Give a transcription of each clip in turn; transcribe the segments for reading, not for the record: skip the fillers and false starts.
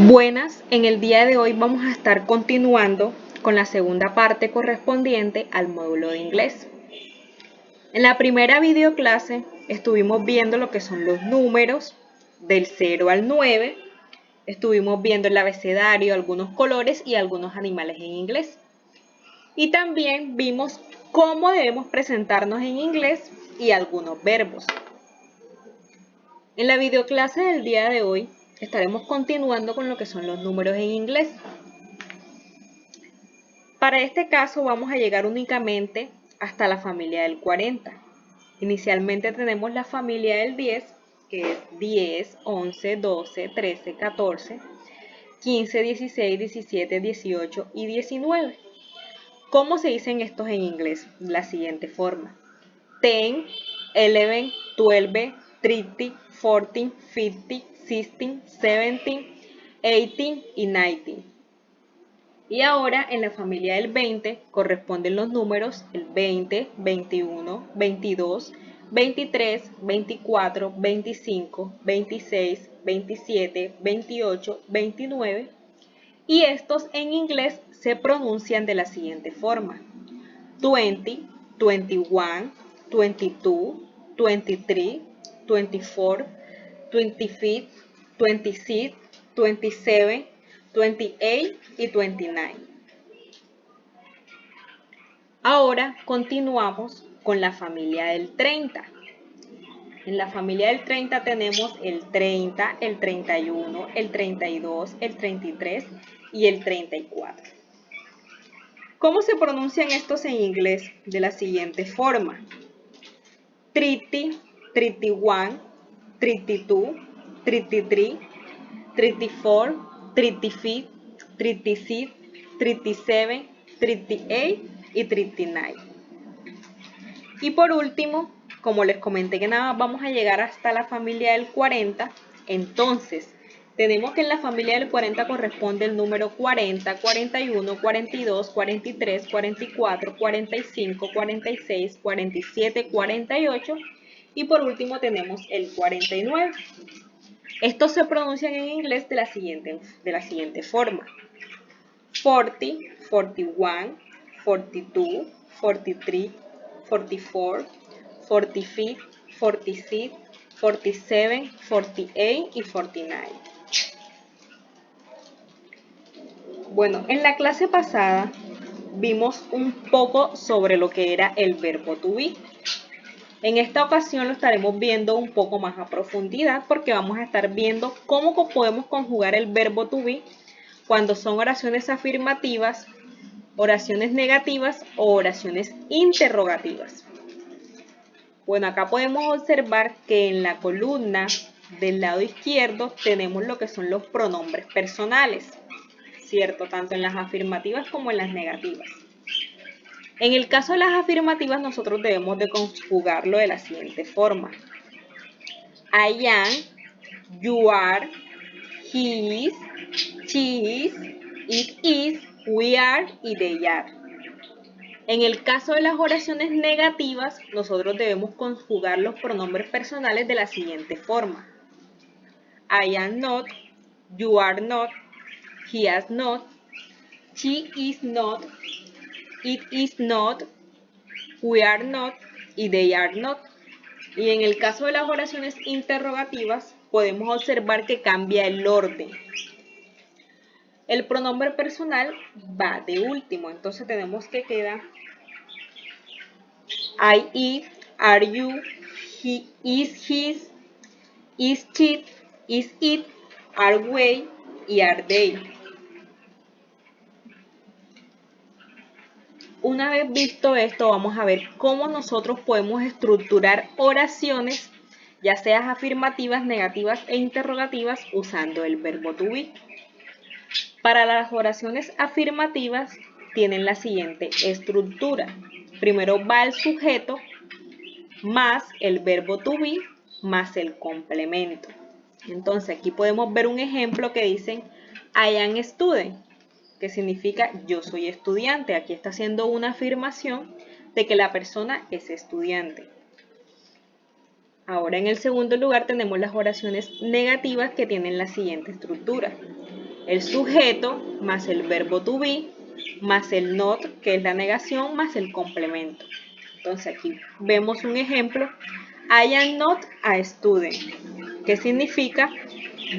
Buenas, en el día de hoy vamos a estar continuando con la segunda parte correspondiente al módulo de inglés. En la primera videoclase estuvimos viendo lo que son los números del 0 al 9, estuvimos viendo el abecedario, algunos colores y algunos animales en inglés. Y también vimos cómo debemos presentarnos en inglés y algunos verbos. En la videoclase del día de hoy estaremos continuando con lo que son los números en inglés. Para este caso vamos a llegar únicamente hasta la familia del 40. Inicialmente tenemos la familia del 10, que es 10, 11, 12, 13, 14, 15, 16, 17, 18 y 19. ¿Cómo se dicen estos en inglés? De la siguiente forma: 10, 11, 12, 13, 14, 15, 16, 17, 18 y 19. Y ahora en la familia del 20 corresponden los números el 20, 21, 22, 23, 24, 25, 26, 27, 28, 29. Y estos en inglés se pronuncian de la siguiente forma: 20, 21, 22, 23, 24, 25, 26, 27, 28 y 29. Ahora continuamos con la familia del 30. En la familia del 30 tenemos el 30, el 31, el 32, el 33 y el 34. ¿Cómo se pronuncian estos en inglés? De la siguiente forma: 30, 31, 32, 33, 34, 35, 36, 37, 38 y 39. Y por último, como les comenté que nada más vamos a llegar hasta la familia del 40, entonces tenemos que en la familia del 40 corresponde el número 40, 41, 42, 43, 44, 45, 46, 47, 48 y por último tenemos el 49. Estos se pronuncian en inglés de la siguiente forma: 40, 41, 42, 43, 44, 45, 46, 47, 48 y 49. Bueno, en la clase pasada vimos un poco sobre lo que era el verbo to be. En esta ocasión lo estaremos viendo un poco más a profundidad porque vamos a estar viendo cómo podemos conjugar el verbo to be cuando son oraciones afirmativas, oraciones negativas o oraciones interrogativas. Bueno, acá podemos observar que en la columna del lado izquierdo tenemos lo que son los pronombres personales, ¿cierto? Tanto en las afirmativas como en las negativas. En el caso de las afirmativas nosotros debemos de conjugarlo de la siguiente forma: I am, you are, he is, she is, it is, we are y they are. En el caso de las oraciones negativas, nosotros debemos conjugar los pronombres personales de la siguiente forma: I am not, you are not, he has not, she is not, it is not, we are not y they are not. Y en el caso de las oraciones interrogativas, podemos observar que cambia el orden. El pronombre personal va de último, entonces tenemos que quedar I eat, are you, he is his, is she, is it, are we y are they. Una vez visto esto, vamos a ver cómo nosotros podemos estructurar oraciones, ya sean afirmativas, negativas e interrogativas, usando el verbo to be. Para las oraciones afirmativas tienen la siguiente estructura. Primero va el sujeto más el verbo to be más el complemento. Entonces aquí podemos ver un ejemplo que dicen I am a student, que significa yo soy estudiante. Aquí está haciendo una afirmación de que la persona es estudiante. Ahora en el segundo lugar tenemos las oraciones negativas que tienen la siguiente estructura. el sujeto más el verbo to be más el not, que es la negación, más el complemento. Entonces aquí vemos un ejemplo. I am not a student, que significa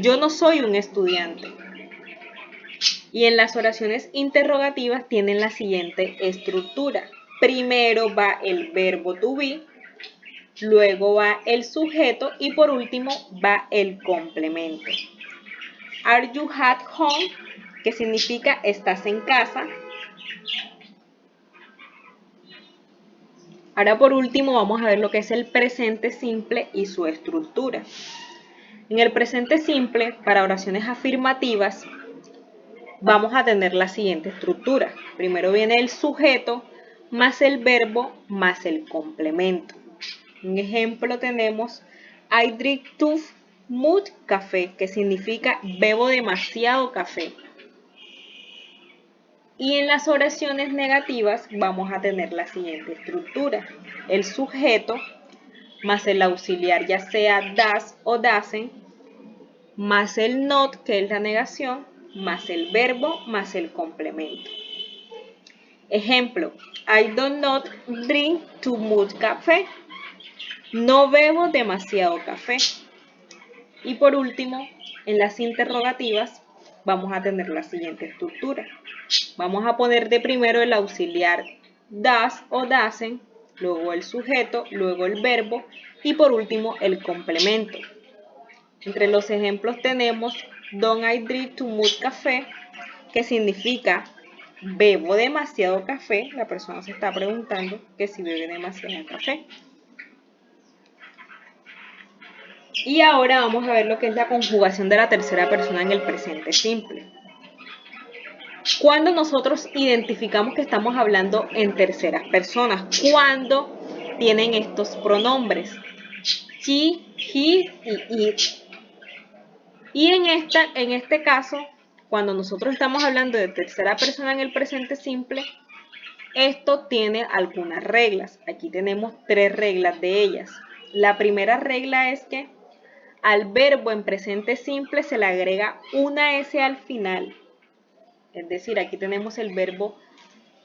yo no soy un estudiante. Y en las oraciones interrogativas tienen la siguiente estructura. Primero va el verbo to be, luego va el sujeto y por último va el complemento. Are you at home? Que significa estás en casa. Ahora por último vamos a ver lo que es el presente simple y su estructura. En el presente simple, para oraciones afirmativas, vamos a tener la siguiente estructura. Primero viene el sujeto más el verbo más el complemento. Un ejemplo tenemos I drink too much café, que significa bebo demasiado café. Y en las oraciones negativas vamos a tener la siguiente estructura. El sujeto más el auxiliar, ya sea does o doesn't, más el not, que es la negación, más el verbo, más el complemento. Ejemplo, I do not drink too much café. No bebo demasiado café. Y por último, en las interrogativas vamos a tener la siguiente estructura. Vamos a poner de primero el auxiliar does o doesn't, luego el sujeto, luego el verbo y por último el complemento. Entre los ejemplos tenemos Don't I drink too much café, que significa bebo demasiado café. La persona se está preguntando que si bebe demasiado café. Y ahora vamos a ver lo que es la conjugación de la tercera persona en el presente simple. Cuando nosotros identificamos que estamos hablando en terceras personas, cuando tienen estos pronombres, she, he y it. Y en este caso, cuando nosotros estamos hablando de tercera persona en el presente simple, esto tiene algunas reglas. Aquí tenemos 3 reglas de ellas. La primera regla es que al verbo en presente simple se le agrega una S al final. Es decir, aquí tenemos el verbo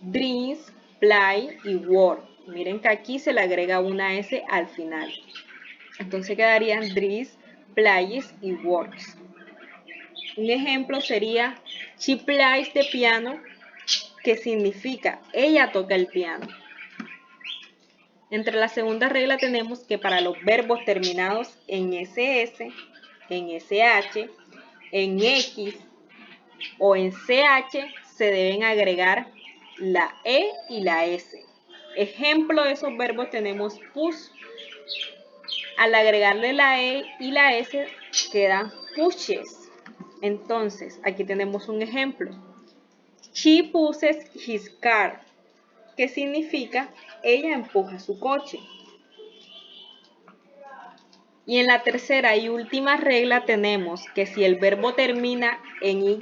drinks, play y work. Miren que aquí se le agrega una S al final. Entonces quedarían drinks, plays y works. Un ejemplo sería she plays the piano, que significa ella toca el piano. Entre la segunda regla tenemos que para los verbos terminados en SS, en SH, en X o en CH se deben agregar la E y la S. Ejemplo de esos verbos tenemos push. Al agregarle la E y la S quedan pushes. Entonces, aquí tenemos un ejemplo. She pushes his car, que significa ella empuja su coche. Y en la tercera y última regla tenemos que si el verbo termina en Y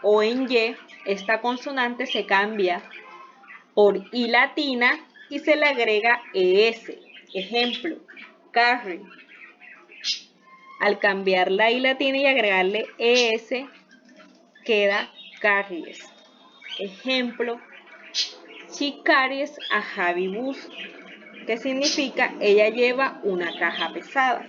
o en Y, esta consonante se cambia por I latina y se le agrega ES. Ejemplo, carry. Al cambiar la I latina y agregarle ES, queda carries. Ejemplo, she carries a heavy bus, que significa ella lleva una caja pesada.